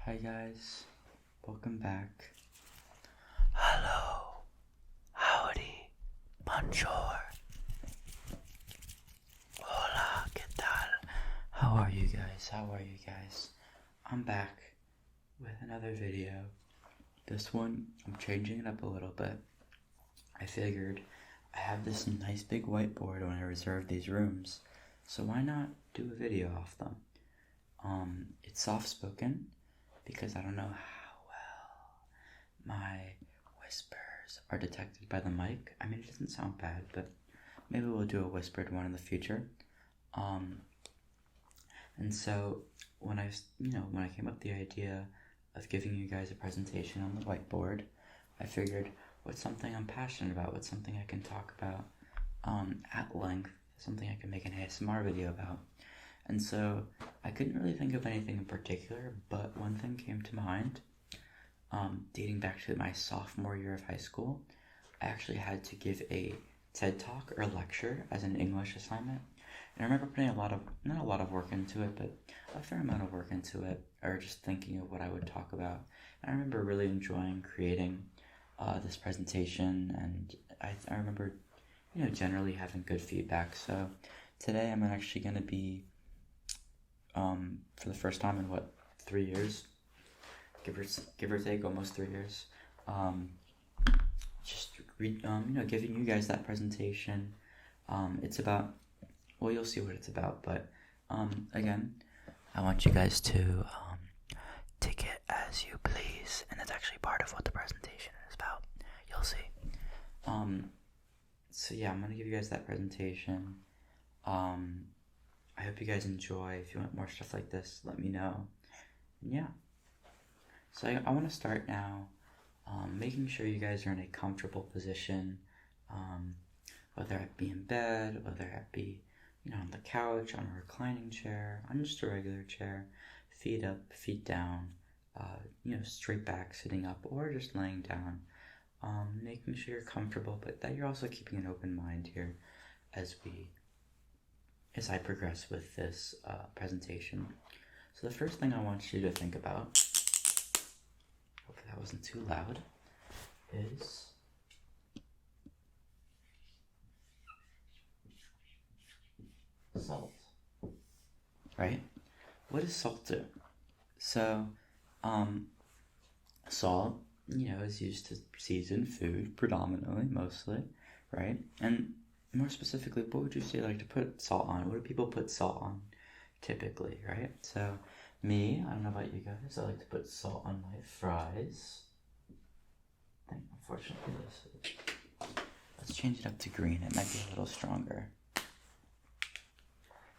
Hi guys, welcome back. Hello, howdy, bonjour, hola, ¿qué tal? How are you guys? I'm back with another video. This one, I'm changing it up a little bit. I figured I have this nice big whiteboard when I reserve these rooms, so why not do a video off them? It's soft-spoken because I don't know how well my whispers are detected by the mic. I mean, it doesn't sound bad, but maybe we'll do a whispered one in the future. And so when I came up with the idea of giving you guys a presentation on the whiteboard, I figured what's something I'm passionate about, what's something I can talk about at length, something I can make an ASMR video about. And so I couldn't really think of anything in particular, but one thing came to mind. Dating back to my sophomore year of high school, I actually had to give a TED Talk or lecture as an English assignment. And I remember putting not a lot of work into it, but a fair amount of work into it, or just thinking of what I would talk about. And I remember really enjoying creating this presentation, and I remember, generally having good feedback. So today I'm actually going to be, for the first time in 3 years, give or take, almost 3 years, giving you guys that presentation. It's about, well, you'll see what it's about, but again, I want you guys to take it as you please, and it's actually part of what the presentation is about. You'll see. So yeah, I'm gonna give you guys that presentation. I hope you guys enjoy. If you want more stuff like this, let me know. And yeah. So I want to start now, making sure you guys are in a comfortable position, whether it be in bed, whether it be, on the couch, on a reclining chair, on just a regular chair, feet up, feet down, straight back, sitting up, or just laying down, making sure you're comfortable, but that you're also keeping an open mind here as I progress with this presentation. So the first thing I want you to think about, hopefully that wasn't too loud, is salt. Right? What does salt do? So, salt, is used to season food predominantly, mostly, right? And more specifically, what would you say to put salt on? What do people put salt on typically, right? So, me, I don't know about you guys, I like to put salt on my fries. I think, unfortunately, let's change it up to green. It might be a little stronger.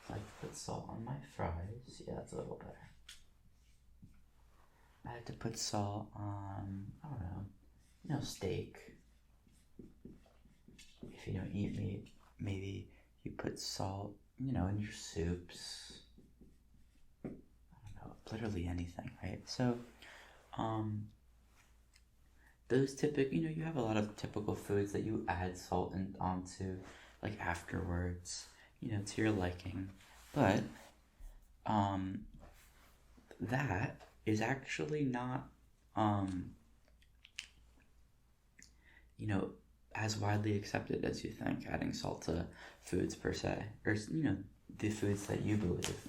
I like to put salt on my fries. Yeah, that's a little better. I like to put salt on, I don't know, steak. If you don't eat meat, maybe you put salt, in your soups. I don't know, literally anything, right? So, those you have a lot of typical foods that you add salt onto, like afterwards, to your liking. But, that is actually not, as widely accepted as you think, adding salt to foods per se, or, the foods that you believe,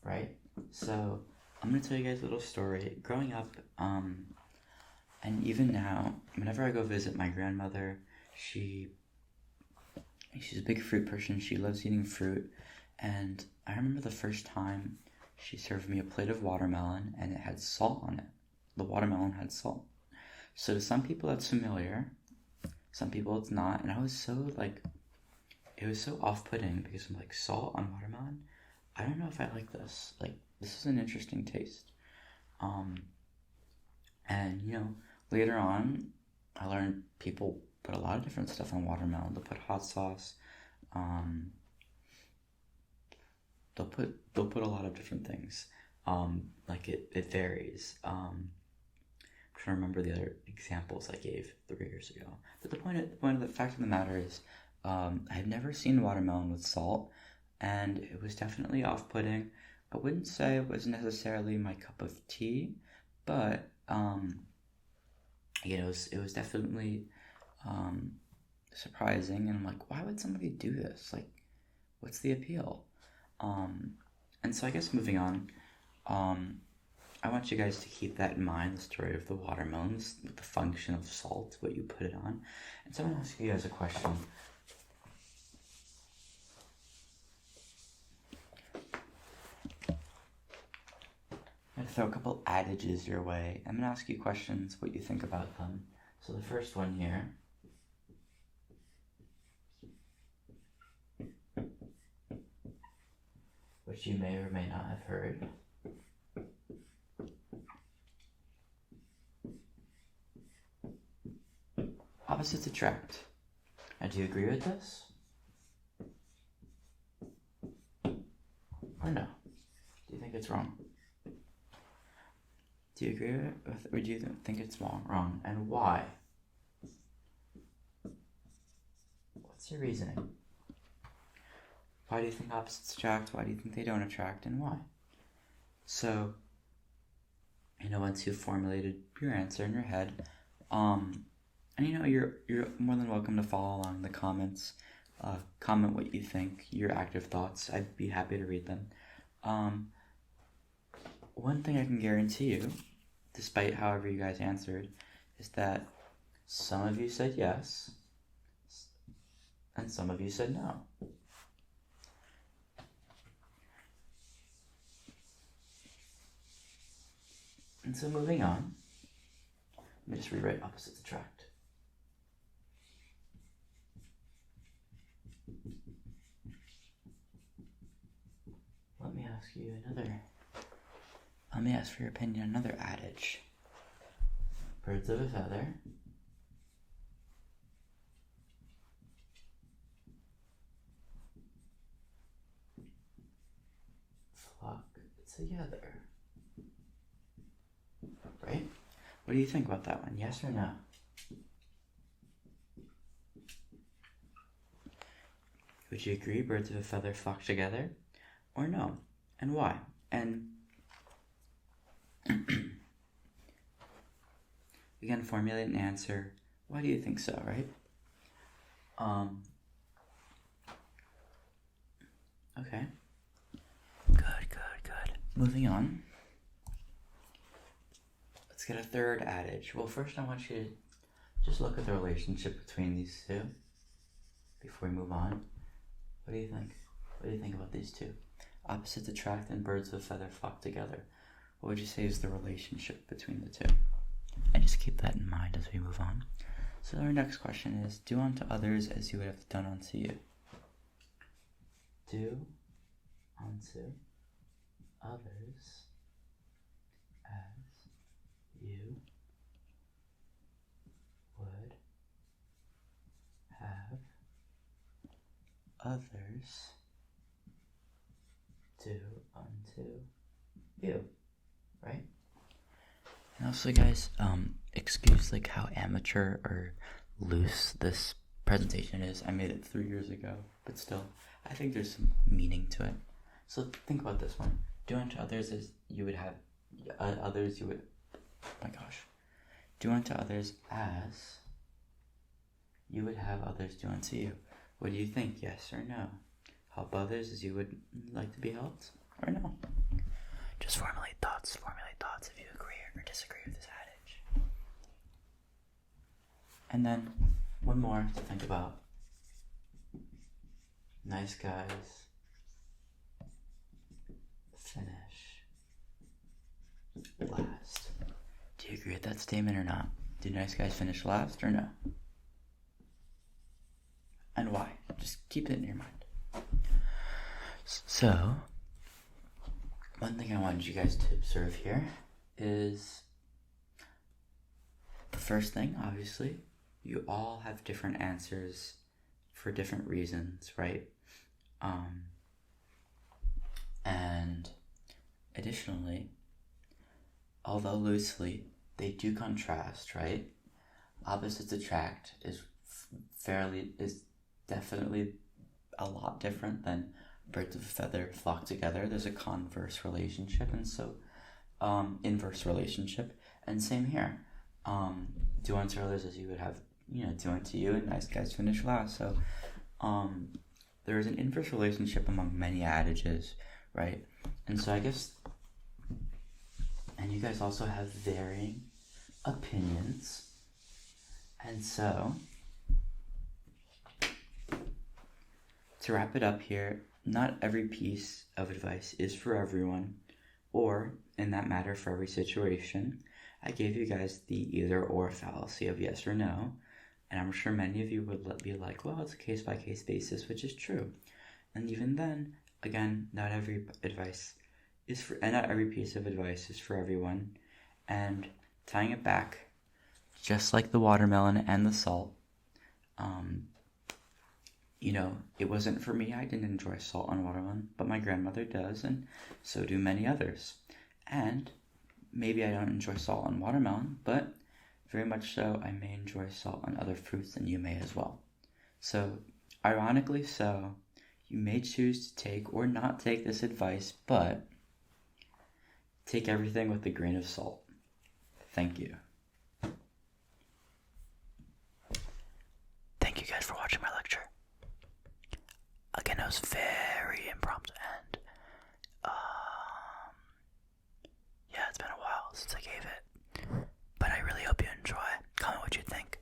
right? So, I'm going to tell you guys a little story. Growing up, and even now, whenever I go visit my grandmother, she's a big fruit person. She loves eating fruit. And I remember the first time she served me a plate of watermelon and it had salt on it. The watermelon had salt. So to some people that's familiar, some people it's not. And I was so it was so off-putting because I'm like, salt on watermelon? I don't know if I like this. This is an interesting taste. And later on, I learned people put a lot of different stuff on watermelon. They'll put hot sauce. They'll put a lot of different things. It varies. I'm trying to remember the other examples I gave 3 years ago. But the fact of the matter is, I've never seen watermelon with salt, and it was definitely off-putting. I wouldn't say it was necessarily my cup of tea, but it was definitely surprising, and I'm like, why would somebody do this? Like, what's the appeal? And so I guess moving on, I want you guys to keep that in mind, the story of the watermelons, the function of salt, what you put it on. And so I'm going to ask you guys a question. I'm going to throw a couple adages your way. I'm going to ask you questions, what you think about them. So the first one here. Which you may or may not have heard. Opposites attract. Now, do you agree with this? Or no? Do you think it's wrong? Do you agree with it, or do you think it's wrong? And why? What's your reasoning? Why do you think opposites attract? Why do you think they don't attract? And why? So, once you've formulated your answer in your head, and you're more than welcome to follow along in the comments. Comment what you think, your active thoughts. I'd be happy to read them. One thing I can guarantee you, despite however you guys answered, is that some of you said yes, and some of you said no. And so moving on, let me just rewrite opposites attract. Let me ask for your opinion, another adage. Birds of a feather flock together. Right? What do you think about that one? Yes or no? Would you agree birds of a feather flock together? Or no? And why? And again, formulate an answer. Why do you think so, right? Okay. Good. Moving on. Let's get a third adage. Well, first I want you to just look at the relationship between these two before we move on. What do you think? What do you think about these two? Opposites attract and birds of a feather flock together. What would you say is the relationship between the two? And just keep that in mind as we move on. So our next question is, do unto others as you would have done unto you. Do unto others as you would have others do unto you, right? And also, guys, excuse like how amateur or loose this presentation is. I made it 3 years ago, but still, I think there's some meaning to it. So think about this one. Do unto others as you would have others you would. Oh my gosh. Do unto others as you would have others do unto you. What do you think? Yes or no? Help others as you would like to be helped, or no? Just formulate thoughts if you agree or disagree with this adage. And then one more to think about. Nice guys finish last. Do you agree with that statement or not? Do nice guys finish last or no? And why? Just keep it in your mind. So, one thing I wanted you guys to observe here is the first thing, obviously, you all have different answers for different reasons, right? And additionally, although loosely, they do contrast, right? Opposites attract is definitely a lot different than birds of a feather flock together. There's a converse relationship, and so inverse relationship, and same here. Do unto others as you would have, do unto you, and nice guys finish last. So there is an inverse relationship among many adages, right? And so I guess, and you guys also have varying opinions, and so to wrap it up here, not every piece of advice is for everyone, or in that matter for every situation. I gave you guys the either or fallacy of yes or no, and I'm sure many of you would be like, well, it's a case-by-case basis, which is true. And even then, again, not every advice is for, and not every piece of advice is for everyone. And tying it back, just like the watermelon and the salt, it wasn't for me. I didn't enjoy salt on watermelon, but my grandmother does, and so do many others. And maybe I don't enjoy salt on watermelon, but very much so, I may enjoy salt on other fruits, and you may as well. So, ironically so, you may choose to take or not take this advice, but take everything with a grain of salt. Thank you. Thank you guys for watching my lecture. Again, it was very impromptu, and yeah, it's been a while since I gave it, but I really hope you enjoy. Comment what you think.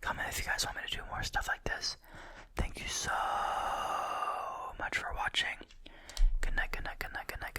Comment if you guys want me to do more stuff like this. Thank you so much for watching. Good night, good night, good night, good night.